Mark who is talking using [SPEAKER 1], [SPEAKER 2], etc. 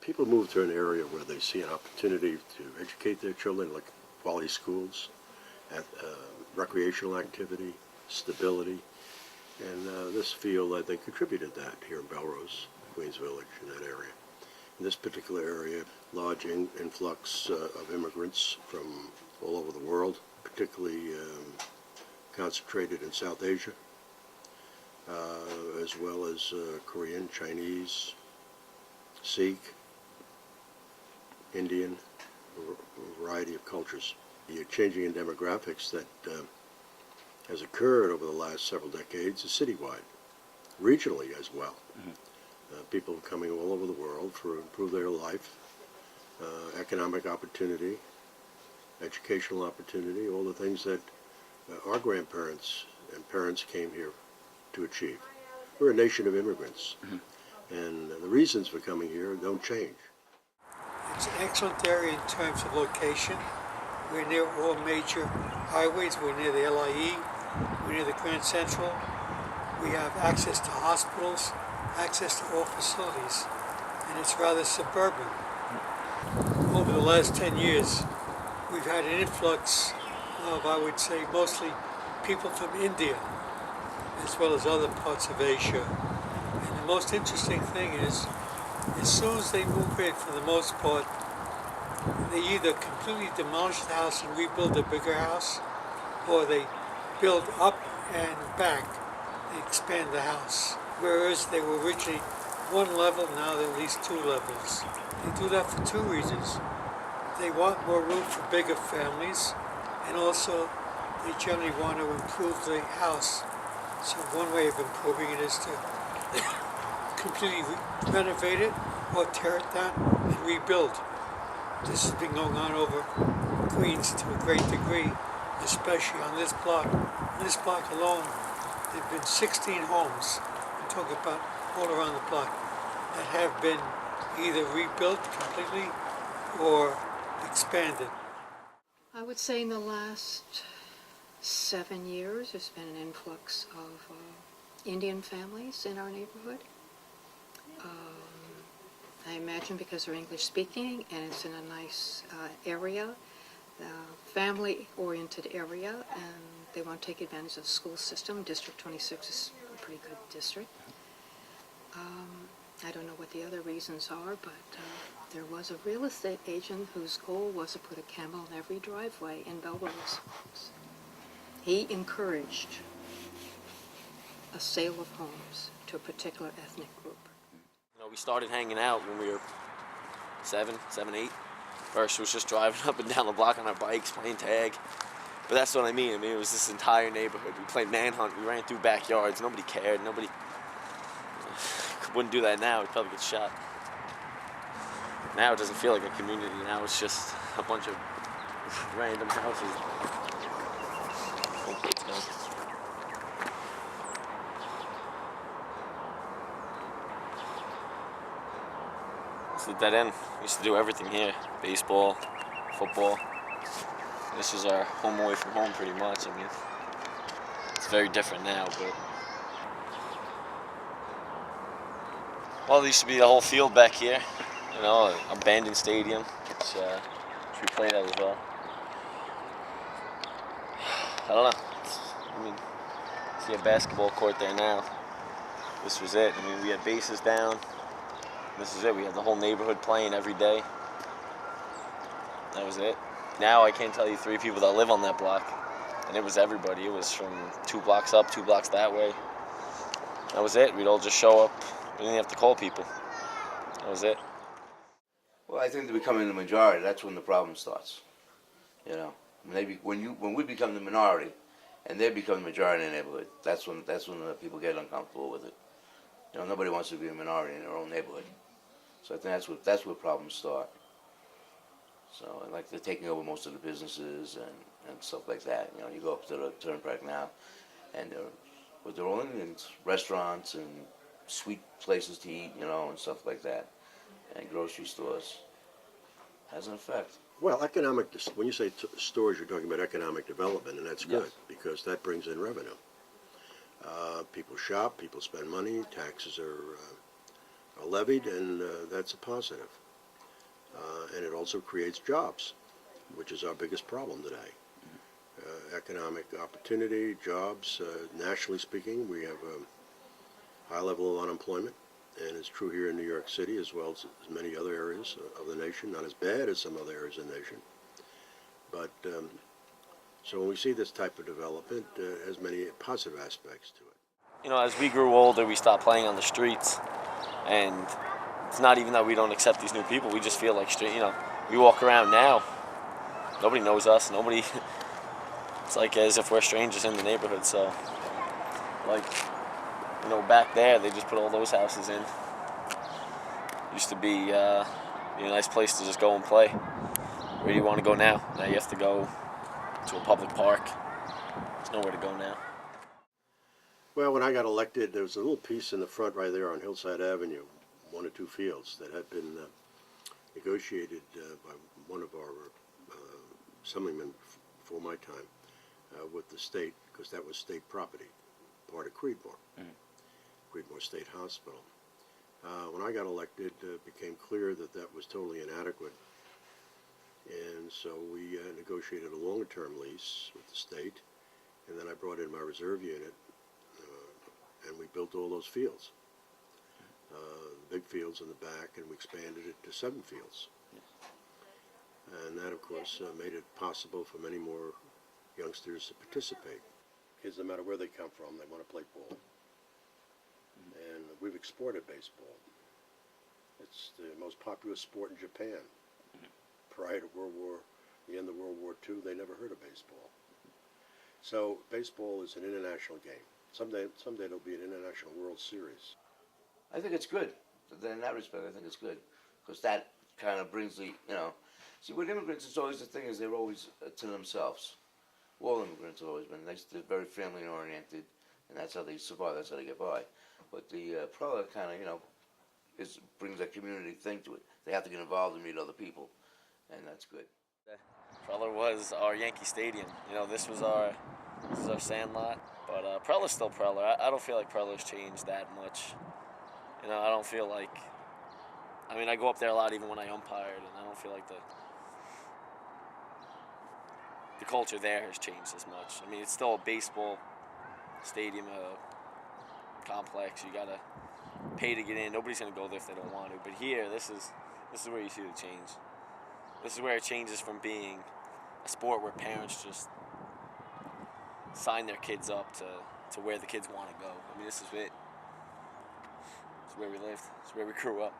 [SPEAKER 1] People move to an area where they see an opportunity to educate their children, like quality schools, recreational activity, stability, and this feel that they contributed that here in Belrose, Queens Village, in that area. In this particular area, large influx of immigrants from all over the world, particularly concentrated in South Asia, as well as Korean, Chinese, Sikh, Indian, a variety of cultures. The changing in demographics that has occurred over the last several decades is citywide, regionally as well. Mm-hmm. People coming all over the world to improve their life, economic opportunity, educational opportunity, all the things that our grandparents and parents came here to achieve. We're a nation of immigrants. Mm-hmm. And the reasons for coming here don't change.
[SPEAKER 2] It's an excellent area in terms of location. We're near all major highways. We're near the LIE. We're near the Grand Central. We have access to hospitals, access to all facilities, and it's rather suburban. Over the last 10 years, we've had an influx of, I would say, mostly people from India, as well as other parts of Asia. The most interesting thing is, as soon as they move in, for the most part, they either completely demolish the house and rebuild a bigger house, or they build up and back, they expand the house. Whereas they were originally one level, now they're at least two levels. They do that for two reasons. They want more room for bigger families, and also they generally want to improve the house. So one way of improving it is to completely renovate it or tear it down and rebuild. This has been going on over Queens to a great degree, especially on this block. On this block alone, there have been 16 homes, I'm talking about all around the block, that have been either rebuilt completely or expanded.
[SPEAKER 3] I would say in the last 7 years, there's been an influx of Indian families in our neighborhood. I imagine because they're English speaking and it's in a nice area, family-oriented area, and they want to take advantage of the school system. District 26 is a pretty good district. I don't know what the other reasons are, but there was a real estate agent whose goal was to put a camel in every driveway in Belrose. He encouraged a sale of homes to a particular ethnic group.
[SPEAKER 4] You know, we started hanging out when we were 7, 8. First, it was just driving up and down the block on our bikes, playing tag. But that's what I mean. It was this entire neighborhood. We played manhunt. We ran through backyards. Nobody cared. Nobody wouldn't do that now. We'd probably get shot. Now it doesn't feel like a community. Now it's just a bunch of random houses. It's the dead end. We used to do everything here. Baseball, football. This is our home away from home pretty much. I mean, it's very different now, but... Well, there used to be a whole field back here. You know, an abandoned stadium, which we played at as well. I don't know. I mean, see a basketball court there now. This was it. I mean, we had bases down. This is it. We had the whole neighborhood playing every day. That was it. Now I can't tell you 3 people that live on that block. And it was everybody. It was from 2 blocks up, 2 blocks that way. That was it. We'd all just show up. We didn't have to call people. That was it.
[SPEAKER 5] Well, I think they're becoming the majority. That's when the problem starts. You know, when we become the minority, and they become the majority in the neighborhood, that's when the people get uncomfortable with it. You know, nobody wants to be a minority in their own neighborhood. So I think that's where problems start. So like they're taking over most of the businesses and stuff like that. You know, you go up to the Turnpike now, and they're all in restaurants and sweet places to eat, you know, and stuff like that, and grocery stores. Has an effect.
[SPEAKER 1] Well, when you say stores, you're talking about economic development, and that's good,
[SPEAKER 5] Yes.
[SPEAKER 1] because that brings in revenue. People shop, people spend money, taxes are are levied, and that's a positive. And it also creates jobs, which is our biggest problem today. Economic opportunity, jobs. Nationally speaking, we have a high level of unemployment, and it's true here in New York City as well as many other areas of the nation. Not as bad as some other areas of the nation, but so when we see this type of development, it has many positive aspects to it.
[SPEAKER 4] You know, as we grew older, we stopped playing on the streets, and it's not even that we don't accept these new people. We just feel like we walk around now. Nobody knows us. Nobody. It's like as if we're strangers in the neighborhood. So, like, back there they just put all those houses in. Used to be a nice place to just go and play. Where do you want to go now? Now you have to go to a public park. There's nowhere to go now.
[SPEAKER 1] Well, when I got elected, there was a little piece in the front right there on Hillside Avenue, 1 or 2 fields that had been negotiated by one of our assemblymen before my time with the state, because that was state property, part of Creedmoor, Creedmoor State Hospital. When I got elected, it became clear that that was totally inadequate, and so we negotiated a longer-term lease with the state, and then I brought in my reserve unit, and we built all those fields, the big fields in the back, and we expanded it to 7 fields. And that, of course, made it possible for many more youngsters to participate. Kids, no matter where they come from, they want to play ball. And we've exported baseball. It's the most popular sport in Japan. Prior to the end of World War II, they never heard of baseball. So baseball is an international game. Someday there'll be an international World Series.
[SPEAKER 5] I think it's good. In that respect, I think it's good, because that kind of brings the, see, with immigrants, it's always the thing is they're always to themselves. All immigrants have always been. They're very family oriented, and that's how they survive. That's how they get by. But the Prella kind of, brings a community thing to it. They have to get involved and meet other people, and that's good.
[SPEAKER 4] Preller was our Yankee Stadium. This is our sandlot. But Preller's still Preller. I don't feel like Preller's changed that much. I don't feel like. I go up there a lot even when I umpired, and I don't feel like the culture there has changed as much. It's still a baseball stadium, a complex. You gotta pay to get in. Nobody's gonna go there if they don't want to. But here, this is where you see the change. This is where it changes from being a sport where parents just sign their kids up to where the kids want to go. This is it. It's where we lived. It's where we grew up.